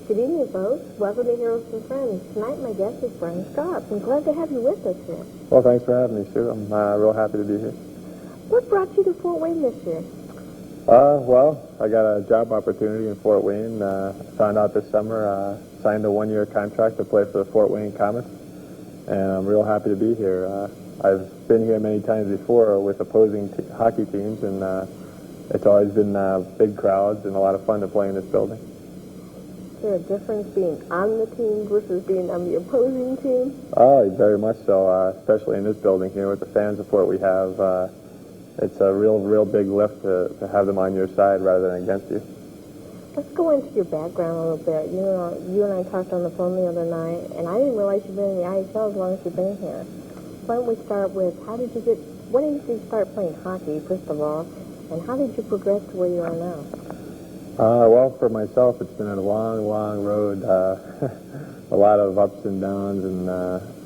Good evening, folks. Welcome to Heroes and Friends. Tonight, my guest is Brian Straub. I'm glad to have you with us here. Well, thanks for having me, Sue. I'm real happy to be here. What brought you to Fort Wayne this year? Well, I got a job opportunity in Fort Wayne. Found out this summer, signed a one-year contract to play for the Fort Wayne Komets, and I'm real happy to be here. I've been here many times before with opposing hockey teams, and it's always been big crowds and a lot of fun to play in this building. Is there a difference being on the team versus being on the opposing team? Oh, very much so, especially in this building here with the fan support we have. It's a real big lift to have them on your side rather than against you. Let's go into your background a little bit. You and I talked on the phone the other night, and I didn't realize you've been in the IHL as long as you've been here. Why don't we start with, when did you start playing hockey, first of all, and how did you progress to where you are now? Well, for myself, it's been a long road, a lot of ups and downs, and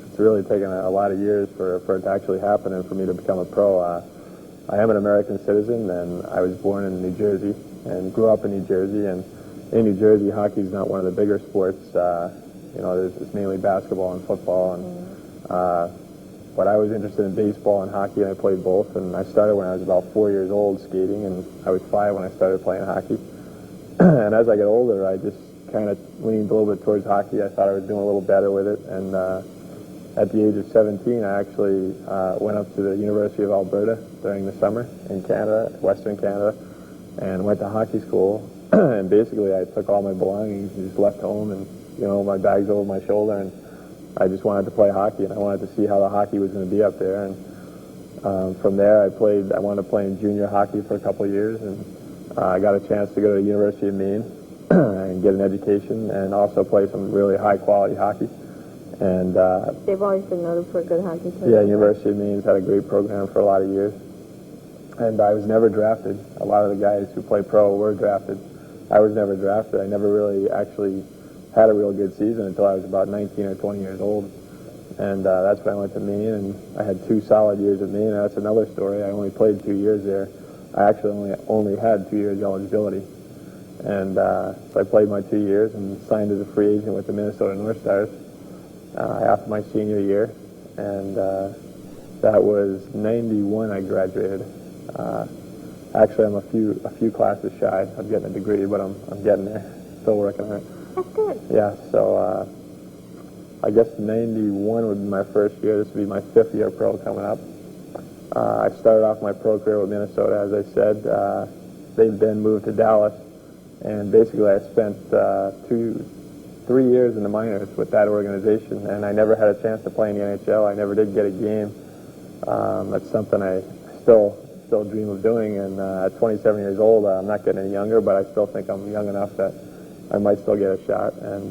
it's really taken a lot of years for it to actually happen and for me to become a pro. I am an American citizen, and I was born in New Jersey and grew up in New Jersey, and in New Jersey, hockey is not one of the bigger sports. It's mainly basketball and football, and but I was interested in baseball and hockey, and I played both, and I started when I was about 4 years old skating, and I was 5 when I started playing hockey. And as I got older, I just kind of leaned a little bit towards hockey. I thought I was doing a little better with it. And at the age of 17, I actually went up to the University of Alberta during the summer in Canada, Western Canada, and went to hockey school. And basically, I took all my belongings and just left home and, my bags over my shoulder. And I just wanted to play hockey, and I wanted to see how the hockey was going to be up there. And from there, I wanted to play in junior hockey for a couple of years, and I got a chance to go to the University of Maine and get an education and also play some really high-quality hockey. And they've always been noted for a good hockey team. Yeah, University of Maine's had a great program for a lot of years. And I was never drafted. A lot of the guys who play pro were drafted. I was never drafted. I never really actually had a real good season until I was about 19 or 20 years old. And that's when I went to Maine, and I had 2 solid years at Maine. And that's another story. I only played 2 years there. I actually only had 2 years eligibility. And so I played my 2 years and signed as a free agent with the Minnesota North Stars after my senior year. And that was 91 I graduated. Actually, I'm a few classes shy of getting a degree, but I'm getting there. Still working on it. That's good. Yeah, so I guess 91 would be my first year. This would be my 5th year pro coming up. I started off my pro career with Minnesota, as I said. They've then moved to Dallas, and basically I spent 3 years in the minors with that organization, and I never had a chance to play in the NHL. I never did get a game. That's something I still dream of doing, and at 27 years old, I'm not getting any younger, but I still think I'm young enough that I might still get a shot. And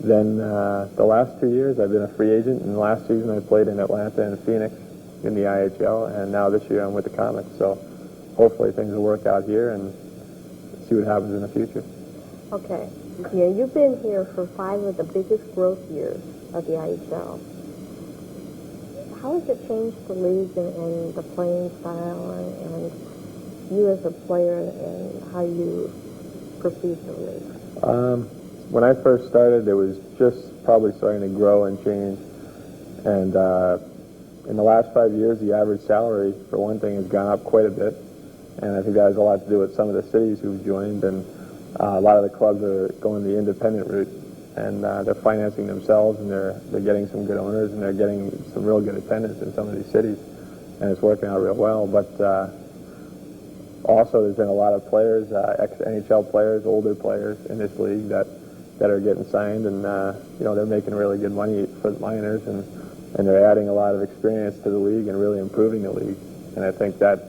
then the last 2 years, I've been a free agent, and last season I played in Atlanta and Phoenix in the IHL, and now this year I'm with the Komets. So hopefully things will work out here and see what happens in the future. Okay. Yeah, you've been here for 5 of the biggest growth years of the IHL. How has it changed the league and the playing style and you as a player and how you perceive the league? When I first started, it was just probably starting to grow and change. And in the last 5 years, the average salary, for one thing, has gone up quite a bit. And I think that has a lot to do with some of the cities who've joined. And a lot of the clubs are going the independent route. And they're financing themselves, and they're getting some good owners, and they're getting some real good attendance in some of these cities. And it's working out real well. But also, there's been a lot of players, ex-NHL players, older players in this league that are getting signed, and they're making really good money for the minors, and and they're adding a lot of experience to the league and really improving the league. And I think that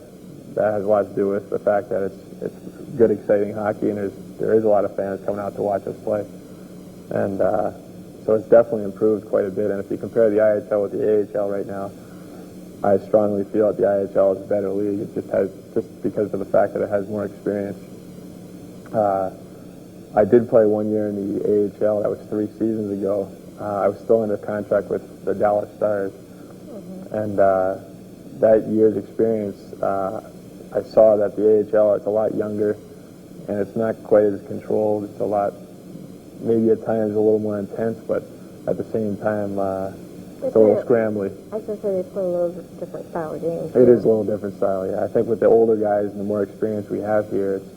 has a lot to do with the fact that it's good, exciting hockey, and there is a lot of fans coming out to watch us play. And so it's definitely improved quite a bit. And if you compare the IHL with the AHL right now, I strongly feel that the IHL is a better league. It just because of the fact that it has more experience. I did play 1 year in the AHL. That was 3 seasons ago. I was still under contract with the Dallas Stars. And that year's experience, I saw that the AHL is a lot younger, and it's not quite as controlled. It's a lot, maybe at times a little more intense, but at the same time, it's a little scrambly. I was going to say they play a little different style of games. It is a little different style, yeah. I think with the older guys and the more experience we have here, it's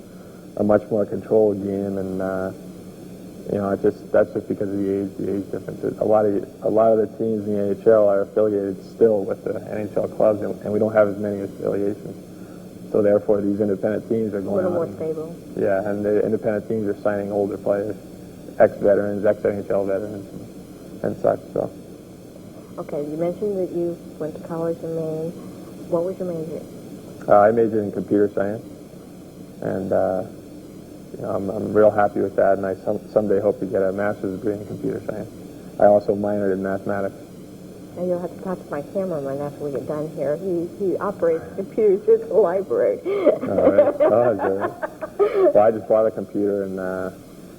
a much more controlled game, and that's just because of the age difference. A lot of the teams in the AHL are affiliated still with the NHL clubs, and we don't have as many affiliations. So therefore, these independent teams are going a little more stable. Yeah, and the independent teams are signing older players, ex-veterans, ex-NHL veterans, and such. So. Okay, you mentioned that you went to college in Maine. What was your major? I majored in computer science, and I'm real happy with that, and I someday hope to get a master's degree in computer science. I also minored in mathematics. And you'll have to talk to my cameraman after we get done here. He operates computers at the library. All right. Oh, good. Well, I just bought a computer, and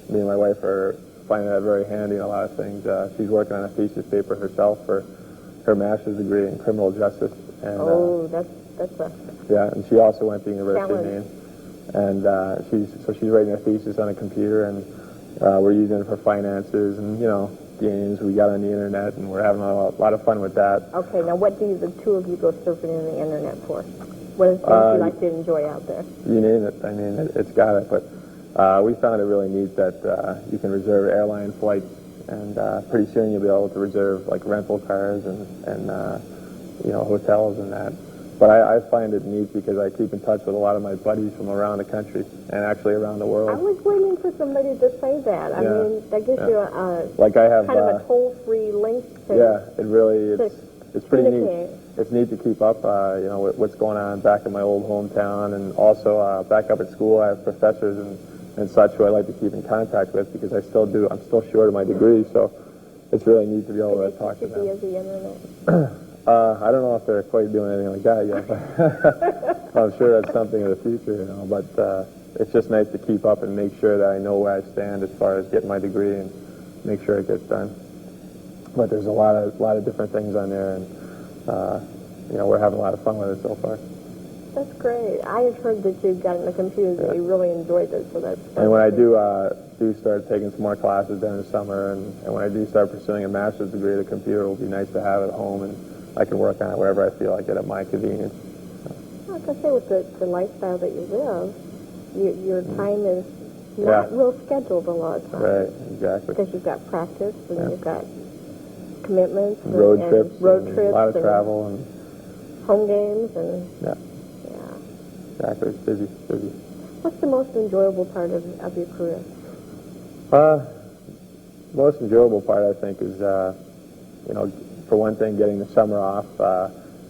me and my wife are finding that very handy in a lot of things. She's working on a thesis paper herself for her master's degree in criminal justice. And, that's a yeah, and she also went to the University of challenge. Maine. And she's writing her thesis on a computer, and we're using it for finances and, games we got on the internet, and we're having a lot of fun with that. Okay, now what do the two of you go surfing in the internet for? What are the things you like to enjoy out there? You name it. I mean, it's got it. But we found it really neat that you can reserve airline flights, and pretty soon you'll be able to reserve like rental cars and hotels and that. But I find it neat because I keep in touch with a lot of my buddies from around the country and actually around the world. I was waiting for somebody to say that. I mean, that gives you a like I have kind of a toll-free link to it's pretty neat. It's neat to keep up, what's going on back in my old hometown, and also back up at school. I have professors and such who I like to keep in contact with because I'm still short of my degree, so it's really neat to be able to talk to them. The internet? I don't know if they're quite doing anything like that yet, but I'm sure that's something in the future, But it's just nice to keep up and make sure that I know where I stand as far as getting my degree and make sure it gets done. But there's a lot of different things on there, and we're having a lot of fun with it so far. That's great. I have heard that you got in the computer that you really enjoyed it, so that's. And when I do start taking some more classes during the summer, and when I do start pursuing a master's degree, the computer will be nice to have at home, and I can work on it wherever I feel like it at my convenience. Like I say, with the lifestyle that you live, your time is not real scheduled a lot of times. Right, exactly. Because you've got practice and you've got commitments, road trips, a lot of travel, and home games, and exactly. It's busy. What's the most enjoyable part of your career? Most enjoyable part, I think, is for one thing, getting the summer off.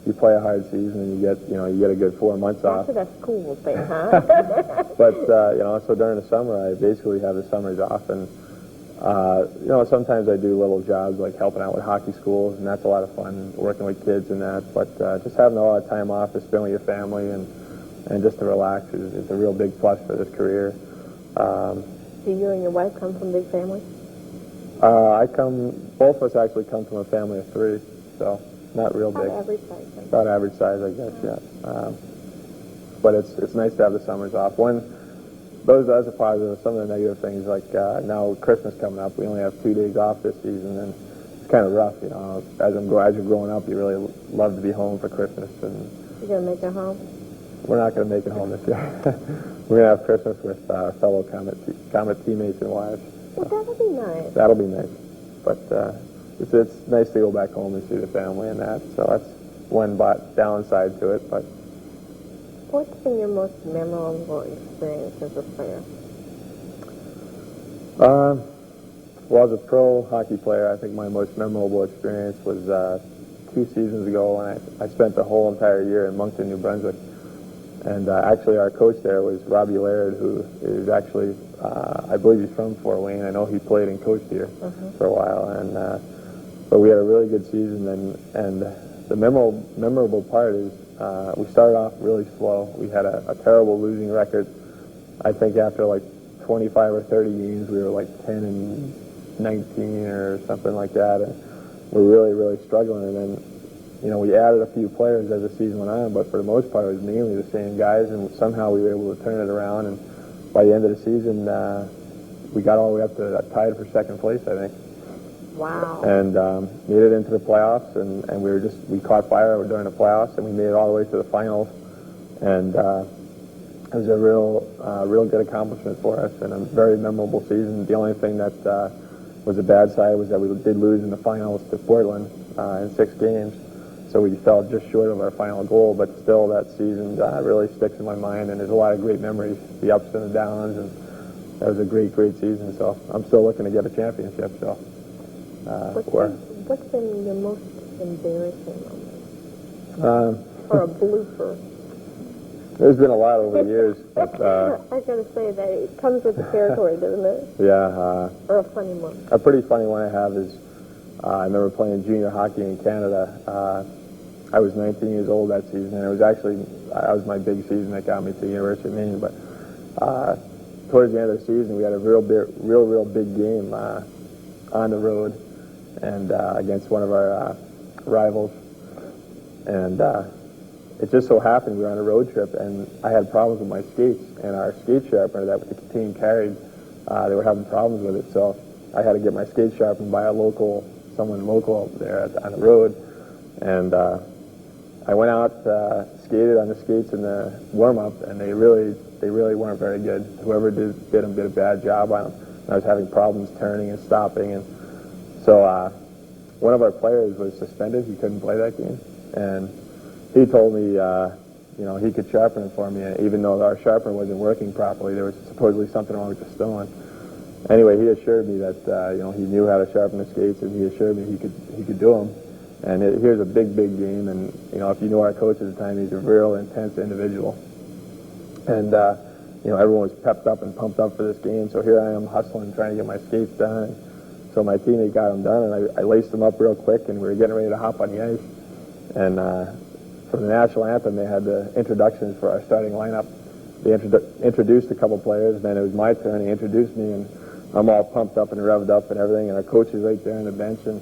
You play a hard season and you get a good 4 months off. That's a school thing, huh? But so during the summer, I basically have the summers off, and sometimes I do little jobs like helping out with hockey schools, and that's a lot of fun, working with kids and that. But just having a lot of time off to spend with your family and just to relax is a real big plus for this career. Do you and your wife come from big families? Both of us actually come from a family of 3, so not real big. About average size. About average size, I guess, yeah. But it's nice to have the summers off. Those are positive. Some of the negative things, like now Christmas coming up, we only have 2 days off this season, and it's kind of rough, As you're growing up, you really love to be home for Christmas. And you're going to make it home? We're not going to make it home this year. We're going to have Christmas with fellow Comet teammates and wives. Well, that'll be nice. That'll be nice. But it's nice to go back home and see the family and that. So that's one downside to it. But what's been your most memorable experience as a player? Well, as a pro hockey player, I think my most memorable experience was 2 seasons ago, and I spent the whole entire year in Moncton, New Brunswick. And actually, our coach there was Robbie Laird, who is actually, I believe he's from Fort Wayne. I know he played and coached here for a while. And but we had a really good season, and the memorable part is we started off really slow. We had a terrible losing record. I think after like 25 or 30 games, we were like 10-19 or something like that. And we're really struggling. And then, you know, we added a few players as the season went on, but for the most part, it was mainly the same guys, and somehow we were able to turn it around. And by the end of the season, we got all the way up to tied for second place, I think. Wow. And made it into the playoffs, and we caught fire during the playoffs, and we made it all the way to the finals. And it was a real good accomplishment for us, and a very memorable season. The only thing that was a bad side was that we did lose in the finals to Portland in 6 games. So we fell just short of our final goal, but still that season really sticks in my mind, and there's a lot of great memories, the ups and the downs, and that was a great season. So I'm still looking to get a championship. So what's been your most embarrassing moment? Or a blooper? There's been a lot over the years. But, I was going to say that it comes with the territory, doesn't it? Yeah. Or a funny moment? A pretty funny one I have is I remember playing junior hockey in Canada. I was 19 years old that season, and that was my big season that got me to the University of Maine. But towards the end of the season, we had a real big game on the road and against one of our rivals. And it just so happened we were on a road trip, and I had problems with my skates, and our skate sharpener that the team carried, they were having problems with it. So I had to get my skate sharpened by someone local up there on the road. And I went out, skated on the skates in the warm-up, and they really weren't very good. Whoever did them did a bad job on them. And I was having problems turning and stopping. And so one of our players was suspended. He couldn't play that game. And he told me, he could sharpen it for me, even though our sharpener wasn't working properly. There was supposedly something wrong with the stone. Anyway, he assured me that he knew how to sharpen the skates, and he assured me he could do them. And here's a big game, and if you know our coach at the time, he's a real intense individual. And everyone was pepped up and pumped up for this game. So here I am hustling, trying to get my skates done. So my teammate got them done, and I laced them up real quick, and we were getting ready to hop on the ice. And for the national anthem, they had the introductions for our starting lineup. They introduced a couple players, and then it was my turn. He introduced me, and I'm all pumped up and revved up and everything, and our coach is right there on the bench, and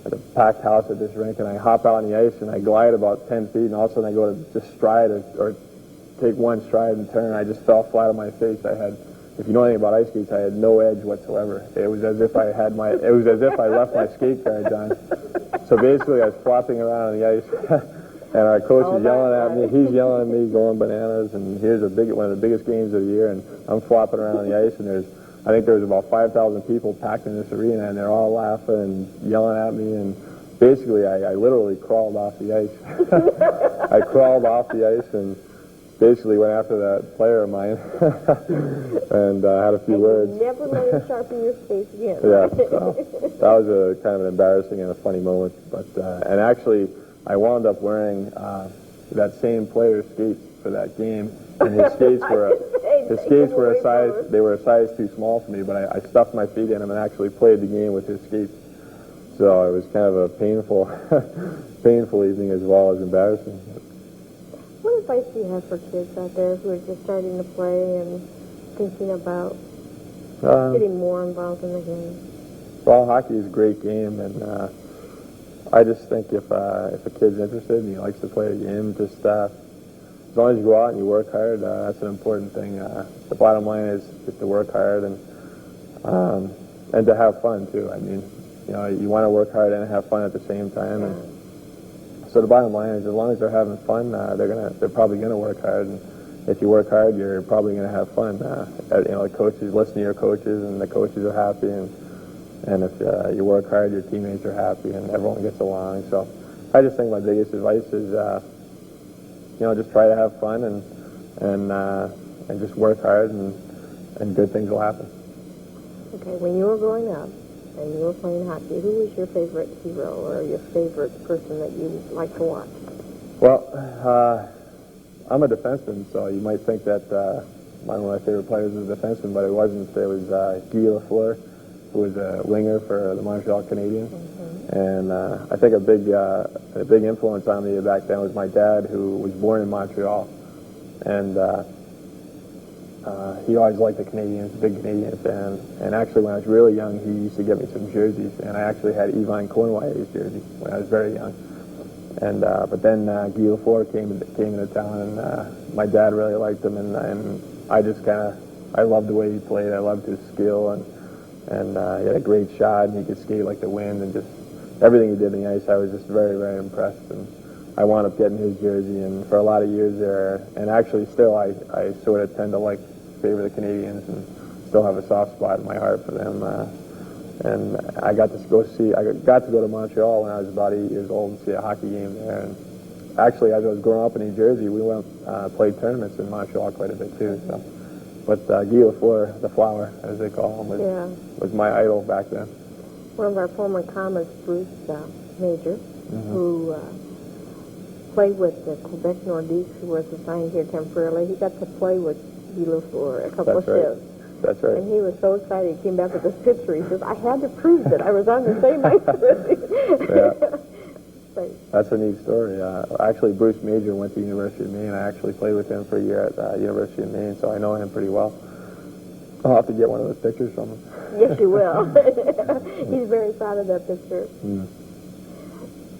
at a packed house at this rink, and I hop out on the ice, and I glide about 10 feet, and all of a sudden I go to just stride or take one stride and turn, and I just fell flat on my face. If you know anything about ice skates, I had no edge whatsoever. It was as if I left my skate cards on. So basically I was flopping around on the ice, and our coach is yelling at me. He's yelling at me, going bananas, and here's one of the biggest games of the year, and I'm flopping around on the ice, and I think there was about 5,000 people packed in this arena, and they're all laughing and yelling at me, and basically I literally crawled off the ice. I crawled off the ice and basically went after that player of mine and had a few words. You never let him sharpen your face again. Yeah, so that was a kind of an embarrassing and a funny moment. But and actually, I wound up wearing that same player's skates for that game, and his skates were a size too small for me. But I stuffed my feet in them and actually played the game with his skates. So it was kind of a painful evening as well as embarrassing. What advice do you have for kids out there who are just starting to play and thinking about getting more involved in the game? Well, hockey is a great game, and I just think if a kid's interested and he likes to play the game, just as long as you go out and you work hard, that's an important thing. The bottom line is just to work hard and to have fun too. I mean, you want to work hard and have fun at the same time. And so the bottom line is, as long as they're having fun, they're probably gonna work hard. And if you work hard, you're probably gonna have fun. The coaches listen to your coaches, and the coaches are happy. And if you work hard, your teammates are happy, and everyone gets along. So I just think my biggest advice is, just try to have fun and just work hard, and good things will happen. Okay, when you were growing up, and you were playing hockey, who was your favorite hero or your favorite person that you like to watch? Well, I'm a defenseman, so you might think that one of my favorite players was a defenseman, but it wasn't. It was Guy Lafleur, who was a winger for the Montreal Canadiens. And I think a big influence on me back then was my dad, who was born in Montreal, and he always liked the Canadiens, a big Canadian fan. And actually, when I was really young, he used to get me some jerseys, and I actually had Yvonne Cournoyer's jersey when I was very young. And but then Guy Lafleur came into town, and my dad really liked him, and I just I loved the way he played. I loved his skill, and he had a great shot, and he could skate like the wind, and just everything he did on the ice, I was just very, very impressed. And I wound up getting his jersey, and for a lot of years there, and actually still I sort of tend to favor the Canadians, and still have a soft spot in my heart for them. And I got to go to Montreal when I was about 8 years old and see a hockey game there. And actually, as I was growing up in New Jersey, we went played tournaments in Montreal quite a bit too. So, but Guy Lafleur, the Flower, as they call him, was my idol back then. One of our former Komets, Bruce Major, who played with the Quebec Nordiques, who was assigned here temporarily, he got to play with Guy Lafleur a couple of shifts. That's right. And he was so excited. He came back with this picture. He says, I had to prove that I was on the same ice with him. Yeah. That's a neat story. Actually, Bruce Major went to University of Maine. I actually played with him for a year at University of Maine, so I know him pretty well. I'll have to get one of those pictures from him. Yes, you will. He's very proud of that picture. Mm.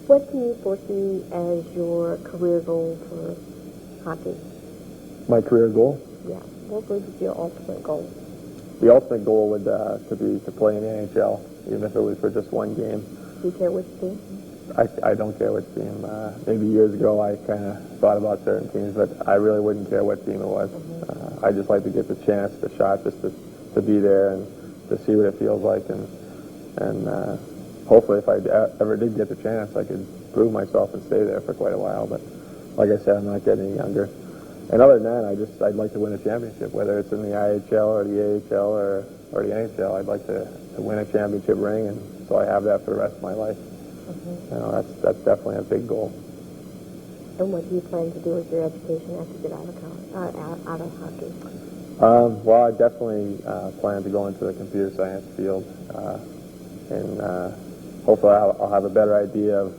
What do you foresee as your career goal for hockey? My career goal? Yeah. What would be your ultimate goal? The ultimate goal would to play in the NHL, even if it was for just one game. Do you care which team? I don't care which team. Maybe years ago I kind of thought about certain teams, but I really wouldn't care what team it was. I just like to get the chance, the shot, just to be there and to see what it feels like, and hopefully if I ever did get the chance, I could prove myself and stay there for quite a while. But like I said, I'm not getting any younger. And other than that, I'd like to win a championship, whether it's in the IHL or the AHL or the NHL. I'd like to win a championship ring, and so I have that for the rest of my life. You know, that's definitely a big goal. And what do you plan to do with your education after you get out of college, out of hockey? Well, I definitely plan to go into the computer science field, and hopefully I'll have a better idea of,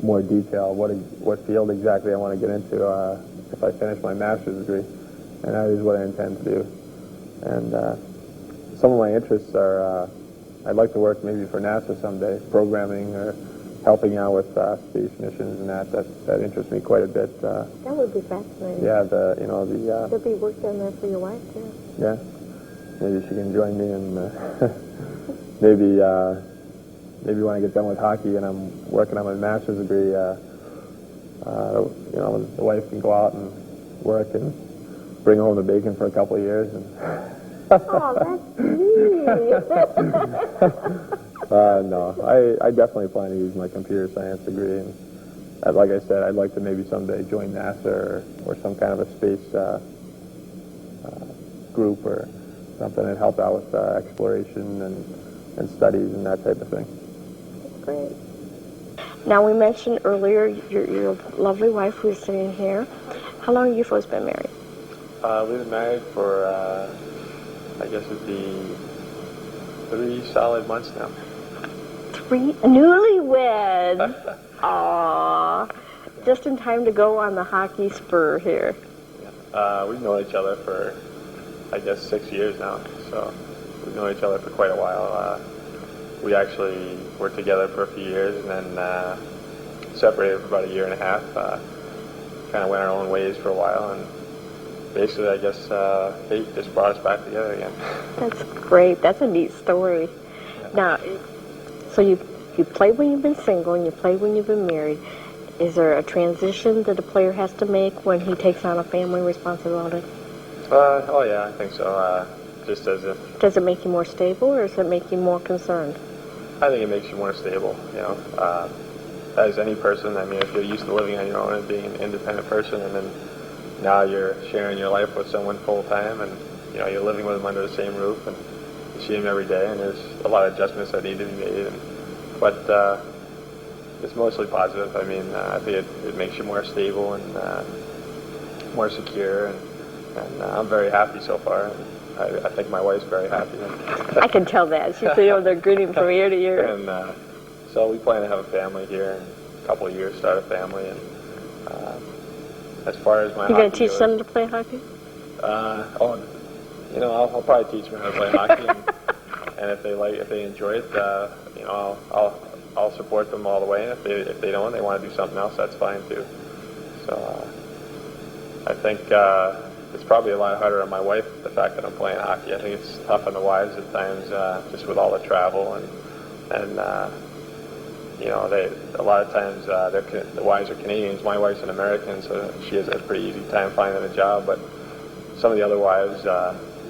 more detail what field exactly I want to get into if I finish my master's degree, and that is what I intend to do. And some of my interests are, I'd like to work maybe for NASA someday, programming or helping out with space missions, and that interests me quite a bit. That would be fascinating. Yeah, There'll be work down there for your wife too. Yeah, maybe she can join me, and maybe when I get done with hockey and I'm working on my master's degree, the wife can go out and work and bring home the bacon for a couple of years. And oh, that's sweet. No, I definitely plan to use my computer science degree, and like I said, I'd like to maybe someday join NASA or some kind of a space group or something and help out with exploration and studies and that type of thing. That's great. Now, we mentioned earlier your lovely wife who's sitting here. How long have you folks been married? We've been married for, I guess it'd be 3 solid months now. 3 newlyweds. Aww. Just in time to go on the hockey spur here. Yeah. We've known each other for, I guess, 6 years now. So we've known each other for quite a while. We actually worked together for a few years and then separated for about 1.5 years. Kind of went our own ways for a while, and basically, I guess, fate just brought us back together again. That's great. That's a neat story. Yeah. Now, so you play when you've been single and you play when you've been married. Is there a transition that a player has to make when he takes on a family responsibility? Oh yeah, I think so. Just as if. Does it make you more stable, or does it make you more concerned? I think it makes you more stable. As any person, I mean, if you're used to living on your own and being an independent person, and then now you're sharing your life with someone full time, and you're living with them under the same roof, and you see him every day, and there's a lot of adjustments that need to be made. But it's mostly positive. I mean, I think it makes you more stable and more secure, and I'm very happy so far. I think my wife's very happy. I can tell that. She's over there grinning from ear to ear. And so we plan to have a family here in a couple of years, start a family. And as far as my you going to hockey teach them to play hockey? I'll probably teach them how to play hockey, and if they enjoy it, I'll support them all the way. And if they don't, they want to do something else, that's fine too. So I think it's probably a lot harder on my wife, the fact that I'm playing hockey. I think it's tough on the wives at times, just with all the travel and a lot of times the wives are Canadians. My wife's an American, so she has a pretty easy time finding a job. But some of the other wives,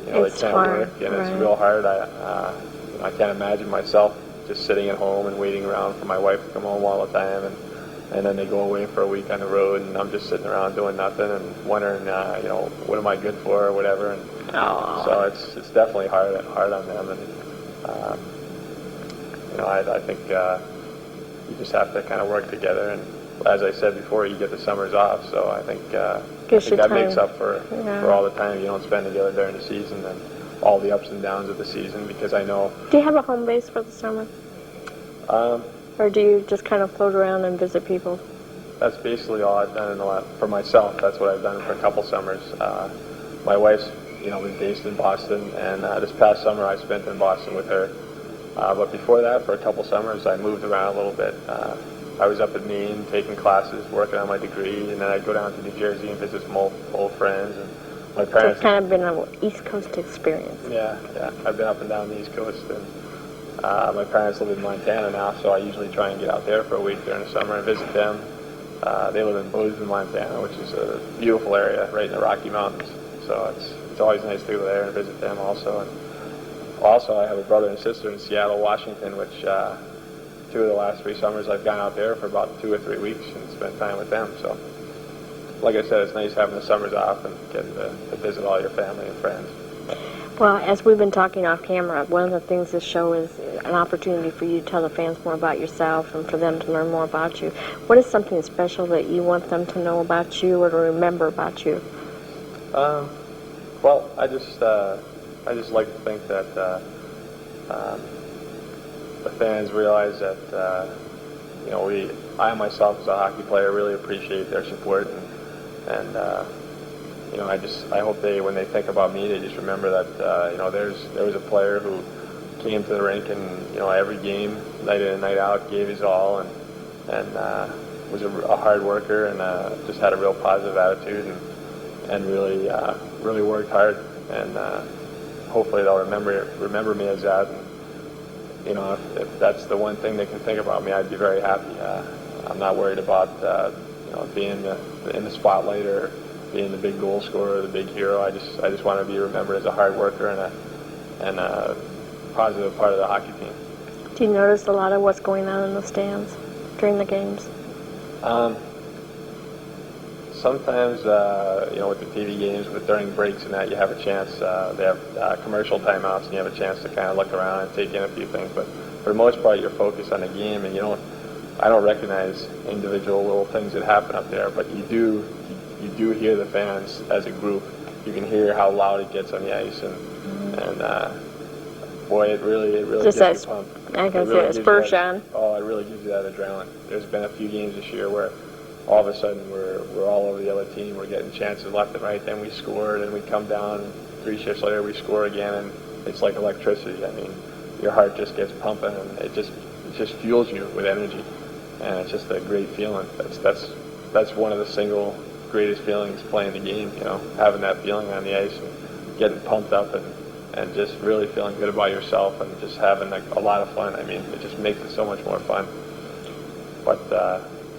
they can't work, and it's real hard. I can't imagine myself just sitting at home and waiting around for my wife to come home all the time, and then they go away for a week on the road, and I'm just sitting around doing nothing and wondering, what am I good for or whatever. And so it's definitely hard on them, and I think you just have to kind of work together. And as I said before, you get the summers off, so I think that makes up for all the time you don't spend together during the season and all the ups and downs of the season. Because I know. Do you have a home base for the summer? Or do you just kind of float around and visit people? That's basically all I've done for myself. That's what I've done for a couple summers. My wife's, been based in Boston, and this past summer I spent in Boston with her. But before that, for a couple summers, I moved around a little bit. I was up in Maine taking classes, working on my degree, and then I'd go down to New Jersey and visit some old friends. And my parents. So it's kind of been an East Coast experience. Yeah. I've been up and down the East Coast, and my parents live in Montana now, so I usually try and get out there for a week during the summer and visit them. They live in Bozeman, Montana, which is a beautiful area right in the Rocky Mountains. So it's always nice to go there and visit them also. And also, I have a brother and sister in Seattle, Washington, which 2 of the last 3 summers I've gone out there for about 2 or 3 weeks and spent time with them. So, like I said, it's nice having the summers off and getting to visit all your family and friends. Well, as we've been talking off camera, one of the things this show is an opportunity for you to tell the fans more about yourself and for them to learn more about you. What is something special that you want them to know about you or to remember about you? Well, I just like to think that the fans realize that I myself as a hockey player really appreciate their support, and I hope when they think about me, they just remember that there was a player who came to the rink and every game, night in and night out, gave his all, and was a hard worker and just had a real positive attitude and really worked hard, and hopefully they'll remember me as that. And, if that's the one thing they can think about me, I'd be very happy. I'm not worried about being in the spotlight or being the big goal scorer or the big hero. I just want to be remembered as a hard worker and a positive part of the hockey team. Do you notice a lot of what's going on in the stands during the games? Sometimes, with the TV games, during breaks and that, you have a chance. They have commercial timeouts, and you have a chance to kind of look around and take in a few things. But for the most part, you're focused on the game, and I don't recognize individual little things that happen up there. But you do hear the fans as a group. You can hear how loud it gets on the ice, and boy, it really just gets you pumped. I can see it spurs on. Oh, it really gives you that adrenaline. There's been a few games this year where all of a sudden we're all over the other team. We're getting chances left and right. Then we scored, and we come down, and 3 shifts later we score again, and it's like electricity. I mean, your heart just gets pumping, and it just fuels you with energy, and it's just a great feeling. That's one of the single greatest feelings playing the game. Having that feeling on the ice and getting pumped up and just really feeling good about yourself and just having a lot of fun. I mean, it just makes it so much more fun. But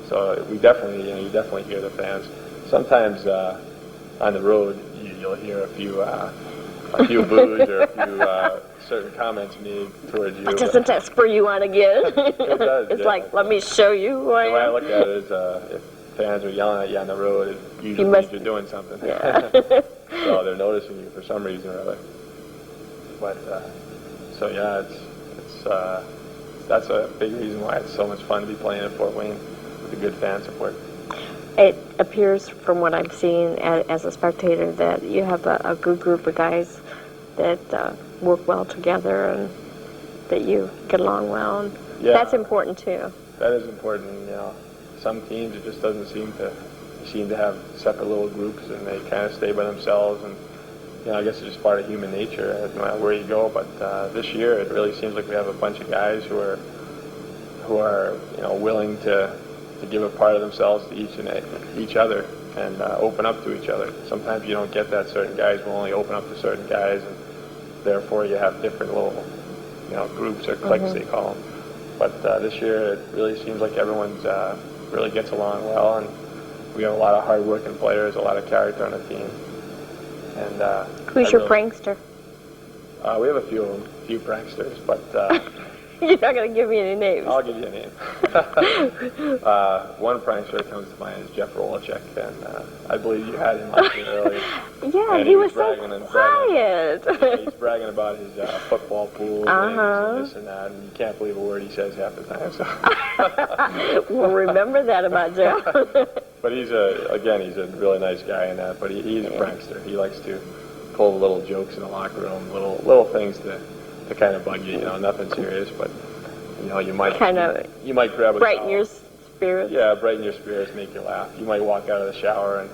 so we definitely, you definitely hear the fans. Sometimes on the road, you'll hear a few boos or a few certain comments made towards you. But doesn't that spur you on again? It does. It's like, let me show you who I am. The way I look at it is, if fans are yelling at you on the road, it usually means you're doing something. Yeah. So they're noticing you for some reason or other. But So yeah, that's a big reason why it's so much fun to be playing at Fort Wayne with the good fan support. It appears from what I'm seeing as a spectator that you have a good group of guys that work well together and that you get along well. And yeah, that's important too. That is important. You know, some teams it just doesn't seem to have separate little groups and they kind of stay by themselves. And you know, I guess it's just part of human nature, no matter where you go. But this year, it really seems like we have a bunch of guys who are willing to give a part of themselves to each other and open up to each other. Sometimes you don't get that. Certain guys will only open up to certain guys, and therefore you have different little groups or cliques they call them. But this year, it really seems like everyone's really gets along well, and we have a lot of hard-working players, a lot of character on the team. And who's your prankster? We have a few pranksters, but you're not going to give me any names. I'll give you a name. One prankster that comes to mind is Jeff Rolacek, and I believe you had him on here earlier. Yeah, he was so quiet. He's bragging about his football pool and this and that, and you can't believe a word he says half the time. So. We'll remember that about Jeff. But he's a really nice guy in that, but he's a prankster. He likes to pull little jokes in the locker room, little things to kind of bug you, nothing serious, but you might grab a brighten towel. your spirits. Yeah, brighten your spirits, make you laugh. You might walk out of the shower and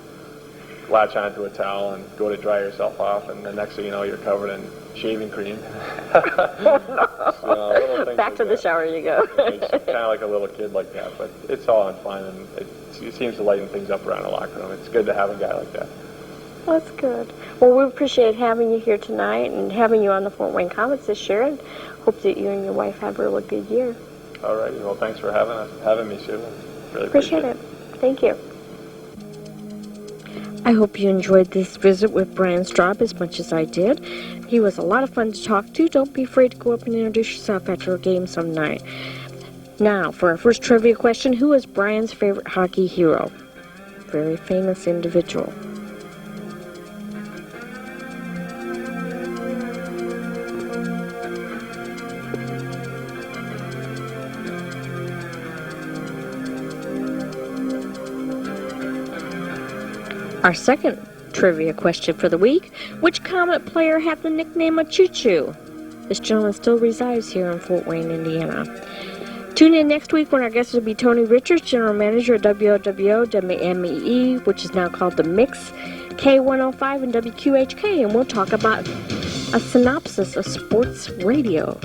latch onto a towel and go to dry yourself off, and the next thing you know, you're covered in shaving cream. So, back to the shower you go. It's kind of like a little kid like that, but it's all in fun, and it seems to lighten things up around the locker room. It's good to have a guy like that. That's good. Well, we appreciate having you here tonight and having you on the Fort Wayne Komets this year, and hope that you and your wife have a really good year. All right. Well, thanks for having me, Sue. Really appreciate it. Thank you. I hope you enjoyed this visit with Brian Straub as much as I did. He was a lot of fun to talk to. Don't be afraid to go up and introduce yourself after a game some night. Now, for our first trivia question, who is Brian's favorite hockey hero? Very famous individual. Our second trivia question for the week, which Komet player had the nickname of Choo Choo? This gentleman still resides here in Fort Wayne, Indiana. Tune in next week when our guest will be Tony Richards, General Manager of WLWO-WMEE, which is now called The Mix, K105 and WQHK, and we'll talk about a synopsis of sports radio.